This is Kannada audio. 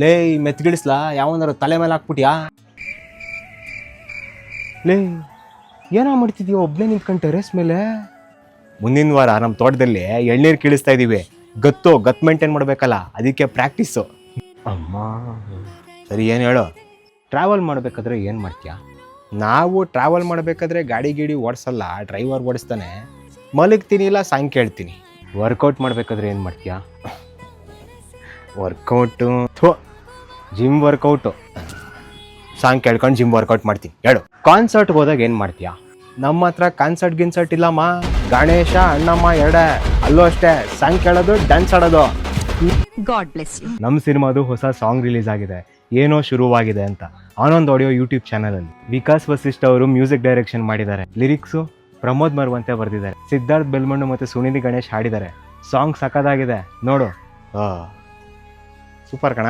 ಲೇ ಮೆತ್ಗಿಡಿಸ್ಲಾ ಯಾವನಾರು ತಲೆ ಮೇಲೆ ಹಾಕ್ಬಿಟ್ಯಾ? ಲೇ ಏನೋ ಮಾಡ್ತಿದ್ಯೋ ಒಬ್ಬನೇ ನಿಂತ್ಕೊಂಡು ಟೆರೇಸ್ ಮೇಲೆ? ಮುಂದಿನ ವಾರ ನಮ್ಮ ತೋಟದಲ್ಲಿ ಎಳ್ನೀರು ಕೀಳಿಸ್ತಾ ಇದೀವಿ. ಗತ್ ಮೇಂಟೈನ್ ಮಾಡಬೇಕಲ್ಲ, ಅದಕ್ಕೆ ಪ್ರಾಕ್ಟೀಸು. ಅಮ್ಮ ಸರಿ, ಏನು ಹೇಳು. ಟ್ರಾವೆಲ್ ಮಾಡಬೇಕಾದ್ರೆ ಏನು ಮಾಡ್ತೀಯಾ? ನಾವು ಟ್ರಾವೆಲ್ ಮಾಡಬೇಕಾದ್ರೆ ಗಾಡಿ ಓಡಿಸಲ್ಲ, ಡ್ರೈವರ್ ಓಡಿಸ್ತಾನೆ. ಮಲಗ್ತೀನಿ ಇಲ್ಲ ಸಾಂಗ್ ಕೇಳ್ತೀನಿ. ವರ್ಕೌಟ್ ಮಾಡಬೇಕಾದ್ರೆ ಏನು ಮಾಡ್ತೀಯಾ? ವರ್ಕೌಟು ಜಿಮ್ ವರ್ಕೌಟು, ಸಾಂಗ್ ಕೇಳ್ಕೊಂಡು ಜಿಮ್ ವರ್ಕೌಟ್ ಮಾಡ್ತೀನಿ. ಹೇಳು. ಕಾನ್ಸರ್ಟ್ಗೆ ಹೋದಾಗ ಏನು ಮಾಡ್ತೀಯಾ? ನಮ್ಮ ಹತ್ರ ಗಿನ್ಸರ್ಟ್ ಇಲ್ಲಮ್ಮ. ಗಣೇಶ ಅಣ್ಣಮ್ಮ ಎರಡೇ, ಅಲ್ಲೂ ಅಷ್ಟೇ ಸಾಂಗ್ ಕೇಳೋದು, ಡ್ಯಾನ್ಸ್ ಆಡೋದು. God bless you. ನಮ್ಮ ಸಿನಿಮಾದು ಹೊಸ ಸಾಂಗ್ ರಿಲೀಸ್ ಆಗಿದೆ, ಏನೋ ಶುರುವಾಗಿದೆ ಅಂತ. ಆನಂದ್ ಆಡಿಯೋ ಯೂಟ್ಯೂಬ್ ಚಾನಲಲ್ಲಿ ವಿಕಾಸ್ ವಸಿಷ್ಠ ಅವರು ಮ್ಯೂಸಿಕ್ ಡೈರೆಕ್ಷನ್ ಮಾಡಿದ್ದಾರೆ. ಲಿರಿಕ್ಸು ಪ್ರಮೋದ್ ಮರ್ವಂತೆ ಬರೆದಿದ್ದಾರೆ. ಸಿದ್ಧಾರ್ಥ್ ಬೆಲ್ಮಣ್ಣು ಮತ್ತು ಸುನಿಧಿ ಗಣೇಶ್ ಹಾಡಿದ್ದಾರೆ. ಸಾಂಗ್ ಸಖತ್ತಾಗಿದೆ, ನೋಡು. ಸೂಪರ್ ಕಣ.